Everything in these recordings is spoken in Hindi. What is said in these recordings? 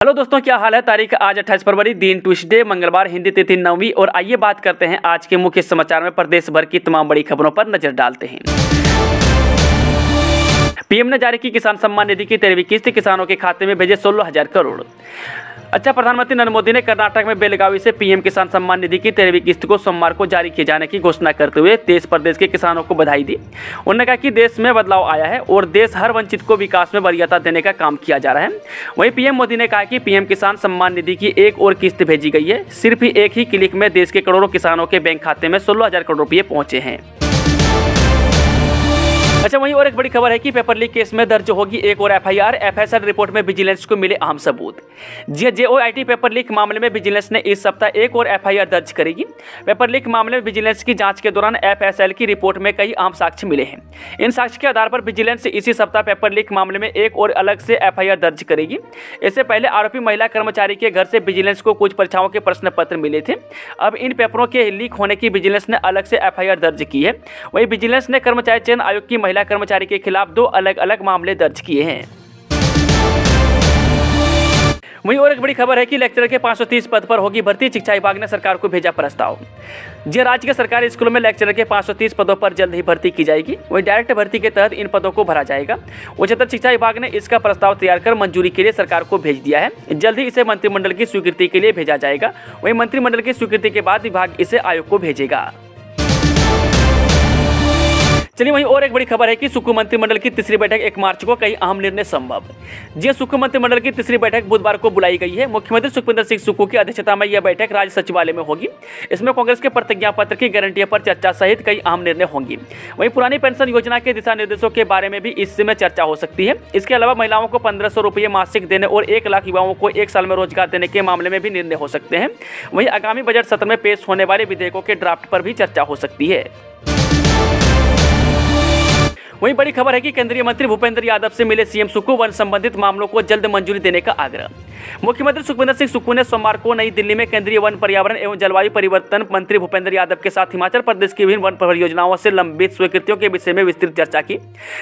हेलो दोस्तों, क्या हाल है। तारीख आज 28 फरवरी, दिन ट्यूसडे, मंगलवार, हिंदी तिथि 9वीं। और आइए बात करते हैं आज के मुख्य समाचार में प्रदेश भर की तमाम बड़ी खबरों पर नजर डालते हैं। पीएम ने जारी की किसान सम्मान निधि की 13वीं किस्त, किसानों के खाते में भेजे 16,000 करोड़। प्रधानमंत्री नरेंद्र मोदी ने कर्नाटक में बेलगावी से पीएम किसान सम्मान निधि की 13वीं किस्त को सोमवार को जारी किए जाने की घोषणा करते हुए देश प्रदेश के किसानों को बधाई दी। उन्होंने कहा कि देश में बदलाव आया है और देश हर वंचित को विकास में वरीयता देने का काम किया जा रहा है। वहीं पीएम मोदी ने कहा कि पीएम किसान सम्मान निधि की एक और किस्त भेजी गई है। सिर्फ एक ही क्लिक में देश के करोड़ों किसानों के बैंक खाते में 16,000 करोड़ रुपये पहुंचे हैं। वहीं और एक बड़ी खबर है कि पेपर लीक केस में दर्ज होगी एक और एफआईआर। एफएसएल रिपोर्ट में विजिलेंस को मिले अहम सबूत। जेओआईटी पेपर लीक मामले में विजिलेंस ने इस सप्ताह एक और एफआईआर दर्ज करेगी। पेपर लीक मामले में विजिलेंस की जांच के दौरान एफएसएल की रिपोर्ट में कई अहम साक्ष्य मिले हैं। इन साक्ष्य के आधार पर विजिलेंस इसी सप्ताह पेपर लीक मामले में एक और अलग से एफआईआर दर्ज करेगी। इससे पहले आरोपी महिला कर्मचारी के घर से विजिलेंस को कुछ परीक्षाओं के प्रश्न पत्र मिले थे। अब इन पेपरों के लीक होने की विजिलेंस ने अलग से एफआईआर दर्ज की है। वहीं विजिलेंस ने कर्मचारी चयन आयोग की महिला कर्मचारी के खिलाफ 2 अलग अलग मामले दर्ज किए हैं। वहीं और एक बड़ी खबर है कि लेक्चरर के 530 पद पर होगी भर्ती। शिक्षा विभाग ने सरकार को भेजा प्रस्ताव। राज्य के सरकारी स्कूलों में लेक्चरर के 530 पदों पर जल्द ही भर्ती की जाएगी। वहीं डायरेक्ट भर्ती के तहत इन पदों को भरा जाएगा। उच्चतर शिक्षा विभाग ने इसका प्रस्ताव तैयार कर मंजूरी के लिए सरकार को भेज दिया है। जल्द ही इसे मंत्रिमंडल की स्वीकृति के लिए भेजा जाएगा। वहीं मंत्रिमंडल की स्वीकृति के बाद विभाग इसे आयोग को भेजेगा। चलिए, वहीं और एक बड़ी खबर है कि सुक्खू मंत्रिमंडल की तीसरी बैठक 1 मार्च को, कई अहम निर्णय संभव। सुक्खू मंत्रिमंडल की तीसरी बैठक बुधवार को बुलाई गई है। मुख्यमंत्री सुखविंदर सिंह सुक्खू की अध्यक्षता में यह बैठक राज्य सचिवालय में होगी। इसमें कांग्रेस के प्रतिज्ञा पत्र की गारंटियों पर चर्चा सहित कई अहम निर्णय होंगी। वहीं पुरानी पेंशन योजना के दिशा निर्देशों के बारे में भी इसमें चर्चा हो सकती है। इसके अलावा महिलाओं को 1,500 रुपये मासिक देने और 1 लाख युवाओं को 1 साल में रोजगार देने के मामले में भी निर्णय हो सकते हैं। वहीं आगामी बजट सत्र में पेश होने वाले विधेयकों के ड्राफ्ट पर भी चर्चा हो सकती है। वहीं बड़ी खबर है कि केंद्रीय मंत्री भूपेंद्र यादव से मिले सीएम सुक्खू, वन संबंधित मामलों को जल्द मंजूरी देने का आग्रह। मुख्यमंत्री सुखविंदर सिंह सुक्खू ने सोमवार को नई दिल्ली में केंद्रीय वन, पर्यावरण एवं जलवायु परिवर्तन मंत्री भूपेंद्र यादव के साथ हिमाचल प्रदेश की विभिन्न वन परियोजनाओं से लंबित स्वीकृतियों के विषय में विस्तृत चर्चा की।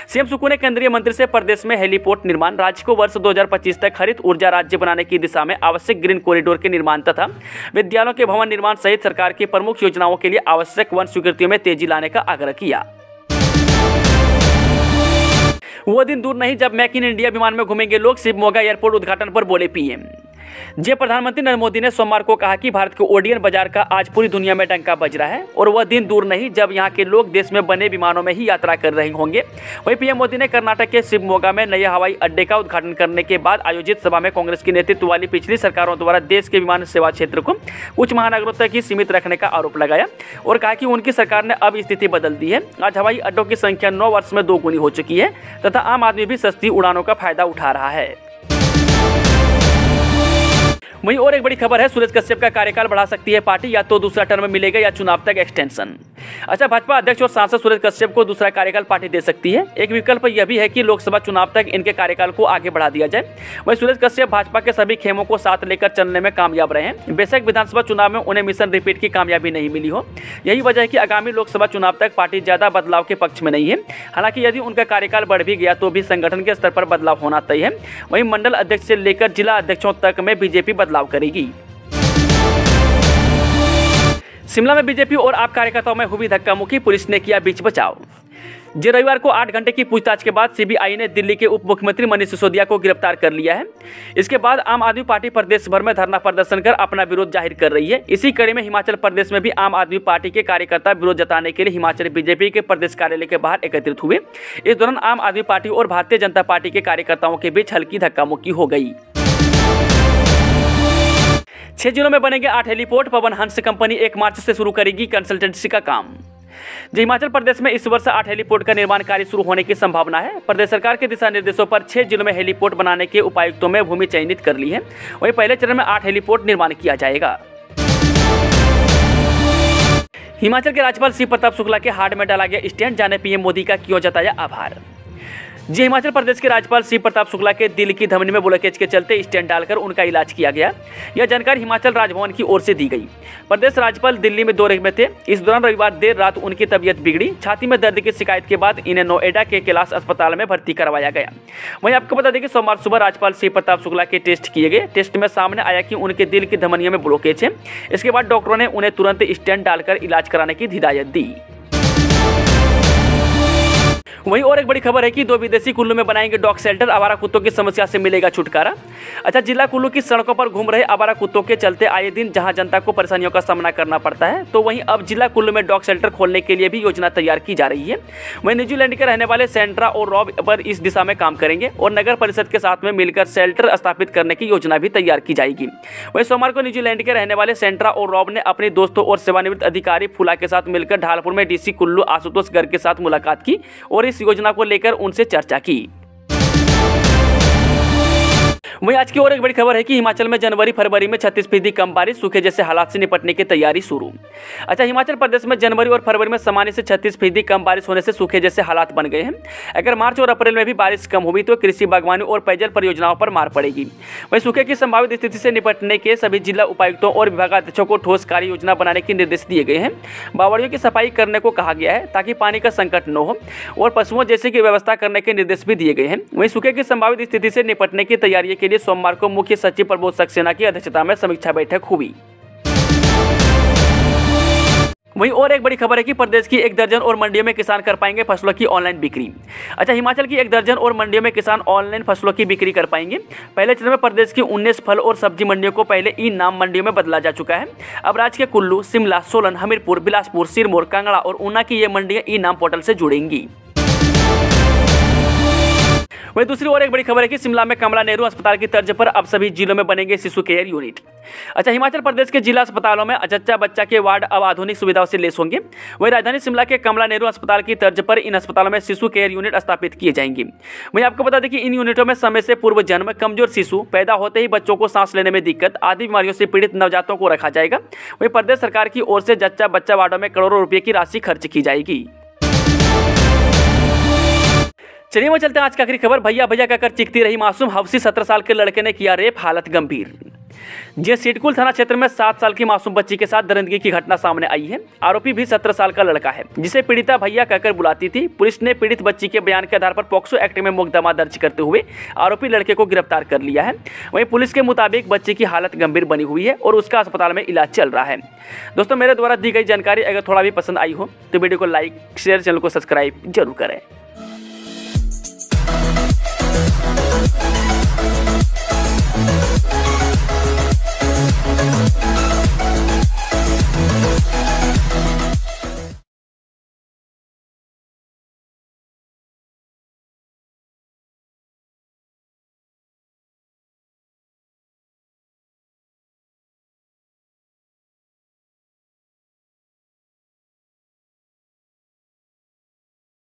सीएम सुक्खू ने केंद्रीय मंत्री से प्रदेश में हेलीपोर्ट निर्माण, राज्य को वर्ष 2025 तक हरित ऊर्जा राज्य बनाने की दिशा में आवश्यक ग्रीन कॉरिडोर के निर्माण तथा विद्यालयों के भवन निर्माण सहित सरकार की प्रमुख योजनाओं के लिए आवश्यक वन स्वीकृतियों में तेजी लाने का आग्रह किया। वो दिन दूर नहीं जब मेक इन इंडिया विमान में घूमेंगे लोग, शिवमोगा एयरपोर्ट उद्घाटन पर बोले पीएम। प्रधानमंत्री नरेंद्र मोदी ने सोमवार को कहा कि भारत के ओडियन बाजार का आज पूरी दुनिया में डंका बज रहा है और वह दिन दूर नहीं जब यहां के लोग देश में बने विमानों में ही यात्रा कर रहे होंगे। वहीं पीएम मोदी ने कर्नाटक के शिवमोगा में नए हवाई अड्डे का उद्घाटन करने के बाद आयोजित सभा में कांग्रेस की नेतृत्व वाली पिछली सरकारों द्वारा देश के विमान सेवा क्षेत्र को कुछ महानगरों तक ही सीमित रखने का आरोप लगाया और कहा कि उनकी सरकार ने अब स्थिति बदल दी है। आज हवाई अड्डों की संख्या 9 वर्ष में 2 गुनी हो चुकी है तथा आम आदमी भी सस्ती उड़ानों का फायदा उठा रहा है। वहीं और एक बड़ी खबर है, सूरज कश्यप का कार्यकाल बढ़ा सकती है पार्टी, या तो दूसरा टर्म मिलेगा या चुनाव तक एक्सटेंशन। भाजपा अध्यक्ष और सांसद सूरज कश्यप को दूसरा कार्यकाल पार्टी दे सकती है। एक विकल्प यह भी है कि लोकसभा चुनाव तक इनके कार्यकाल को आगे बढ़ा दिया जाए। वहीं सूरज कश्यप भाजपा के सभी खेमों को साथ लेकर चलने में कामयाब रहे हैं। बेशक विधानसभा चुनाव में उन्हें मिशन रिपीट की कामयाबी नहीं मिली हो। यही वजह है कि आगामी लोकसभा चुनाव तक पार्टी ज्यादा बदलाव के पक्ष में नहीं है। हालांकि यदि उनका कार्यकाल बढ़ भी गया तो भी संगठन के स्तर पर बदलाव होना तय है। वहीं मंडल अध्यक्ष से लेकर जिला अध्यक्षों तक में बीजेपी बदलाव करेगी। शिमला में बीजेपी और आप कार्यकर्ताओं में हुई धक्का मुक्की, पुलिस ने किया बीच बचाव। रविवार को 8 घंटे की पूछताछ के बाद सीबीआई ने दिल्ली के उप मुख्यमंत्री मनीष सिसोदिया को गिरफ्तार कर लिया है। इसके बाद आम आदमी पार्टी प्रदेश भर में धरना प्रदर्शन कर अपना विरोध जाहिर कर रही है। इसी कड़ी में हिमाचल प्रदेश में भी आम आदमी पार्टी के कार्यकर्ता विरोध जताने के लिए हिमाचल बीजेपी के प्रदेश कार्यालय के बाहर एकत्रित हुए। इस दौरान आम आदमी पार्टी और भारतीय जनता पार्टी के कार्यकर्ताओं के बीच हल्की धक्का मुक्की हो गई। 6 जिलों में बनेंगे 8 हेलीपोर्ट। पवन हंस कंपनी 1 मार्च से शुरू करेगी कंसल्टेंसी का काम। हिमाचल प्रदेश में इस वर्ष 8 हेलीपोर्ट का निर्माण कार्य शुरू होने की संभावना है। प्रदेश सरकार के दिशा निर्देशों पर 6 जिलों में हेलीपोर्ट बनाने के उपायुक्तों में भूमि चयनित कर ली है। वहीं पहले चरण में 8 हेलीपोर्ट निर्माण किया जाएगा। हिमाचल के राज्यपाल शिव प्रताप शुक्ला के हार्ड में डाला गया स्टैंड, जाने पीएम मोदी का क्यों जताया आभार। जी, हिमाचल प्रदेश के राज्यपाल शिव प्रताप शुक्ला के दिल की धमनी में ब्लॉकेज के चलते स्टेंट डालकर उनका इलाज किया गया। यह जानकारी हिमाचल राजभवन की ओर से दी गई। प्रदेश राज्यपाल दिल्ली में दौरे में थे। इस दौरान रविवार देर रात उनकी तबीयत बिगड़ी। छाती में दर्द की शिकायत के बाद इन्हें नोएडा के कैलाश अस्पताल में भर्ती करवाया गया। वहीं आपको बता दें कि सोमवार सुबह राज्यपाल शिव प्रताप शुक्ला के टेस्ट किए गए। टेस्ट में सामने आया कि उनके दिल की धमनियों में ब्लॉकेज है। इसके बाद डॉक्टरों ने उन्हें तुरंत स्टेंट डालकर इलाज कराने की हिदायत दी। वहीं और एक बड़ी खबर है कि 2 विदेशी कुल्लू में बनाएंगे डॉग शेल्टर, आवारा कुत्तों की समस्या से मिलेगा छुटकारा। अच्छा, जिला कुल्लू की सड़कों पर घूम रहे आवारा कुत्तों के चलते आए दिन जहां जनता को परेशानियों का सामना करना पड़ता है, तो वहीं अब जिला कुल्लू में डॉग शेल्टर खोलने के लिए भी योजना तैयार की जा रही है। वहीं न्यूजीलैंड के रहने वाले सेंट्रा और रॉब पर इस दिशा में काम करेंगे और नगर परिषद के साथ में मिलकर शेल्टर स्थापित करने की योजना भी तैयार की जाएगी। वहीं सोमवार को न्यूजीलैंड के रहने वाले सेंट्रा और रॉब ने अपने दोस्तों और सेवानिवृत्त अधिकारी फूला के साथ मिलकर ढालपुर में डीसी कुल्लू आशुतोष गर्ग के साथ मुलाकात की और इस योजना को लेकर उनसे चर्चा की। वहीं आज की और एक बड़ी खबर है कि हिमाचल में जनवरी फरवरी में 36% कम बारिश, सूखे जैसे हालात से निपटने की तैयारी शुरू। अच्छा, हिमाचल प्रदेश में जनवरी और फरवरी में सामान्य से 36% कम बारिश होने से सूखे जैसे हालात बन गए हैं। अगर मार्च और अप्रैल में भी बारिश कम हुई तो कृषि, बागवानी और पेयजल परियोजनाओं पर मार पड़ेगी। वहीं सूखे की संभावित स्थिति से निपटने के सभी जिला उपायुक्तों और विभागाध्यक्षों को ठोस कार्य योजना बनाने के निर्देश दिए गए हैं। बावड़ियों की सफाई करने को कहा गया है ताकि पानी का संकट न हो और पशुओं जैसे की व्यवस्था करने के निर्देश भी दिए गए हैं। वहीं सूखे की संभावित स्थिति से निपटने की तैयारी के लिए सोमवार को मुख्य सचिव प्रबोध सक्सेना की अध्यक्षता में समीक्षा बैठक हुई। वहीं और एक बड़ी खबर है कि प्रदेश की 1 दर्जन और मंडियों में किसान कर पाएंगे फसलों की ऑनलाइन बिक्री। अच्छा, हिमाचल की 1 दर्जन और मंडियों में किसान ऑनलाइन फसलों की बिक्री कर पाएंगे। पहले चरण में प्रदेश की 19 फल और सब्जी मंडियों को पहले ई नाम मंडियों में बदला जा चुका है। अब राज्य के कुल्लू, शिमला, सोलन, हमीरपुर, बिलासपुर, सिरमौर, कांगड़ा और ऊना की ये मंडियां ई नाम पोर्टल से जुड़ेंगी। वहीं दूसरी ओर एक बड़ी खबर है कि शिमला में कमला नेहरू अस्पताल की तर्ज पर अब सभी जिलों में बनेंगे शिशु केयर यूनिट। अच्छा, हिमाचल प्रदेश के जिला अस्पतालों में जच्चा बच्चा के वार्ड अब आधुनिक सुविधाओं से लैस होंगे। वहीं राजधानी शिमला के कमला नेहरू अस्पताल की तर्ज पर इन अस्पतालों में शिशु केयर यूनिट स्थापित किए जाएंगे। वहीं आपको बता दें कि इन यूनिटों में समय से पूर्व जन्म, कमजोर शिशु, पैदा होते ही बच्चों को सांस लेने में दिक्कत आदि बीमारियों से पीड़ित नवजातों को रखा जाएगा। वहीं प्रदेश सरकार की ओर से जच्चा बच्चा वार्डों में करोड़ों रुपये की राशि खर्च की जाएगी। चलिए वो चलते हैं आज की आखिरी खबर। भैया भैया कहकर चिखती रही मासूम हवसी 17 साल के लड़के ने किया रेप, हालत गंभीर। जी, सिडकुल थाना क्षेत्र में 7 साल की मासूम बच्ची के साथ दरिंदगी की घटना सामने आई है। आरोपी भी 17 साल का लड़का है जिसे पीड़िता भैया कहकर बुलाती थी। पुलिस ने पीड़ित बच्ची के बयान के आधार पर पॉक्सो एक्ट में मुकदमा दर्ज करते हुए आरोपी लड़के को गिरफ्तार कर लिया है। वहीं पुलिस के मुताबिक बच्ची की हालत गंभीर बनी हुई है और उसका अस्पताल में इलाज चल रहा है। दोस्तों, मेरे द्वारा दी गई जानकारी अगर थोड़ा भी पसंद आई हो तो वीडियो को लाइक, शेयर, चैनल को सब्सक्राइब जरूर करें।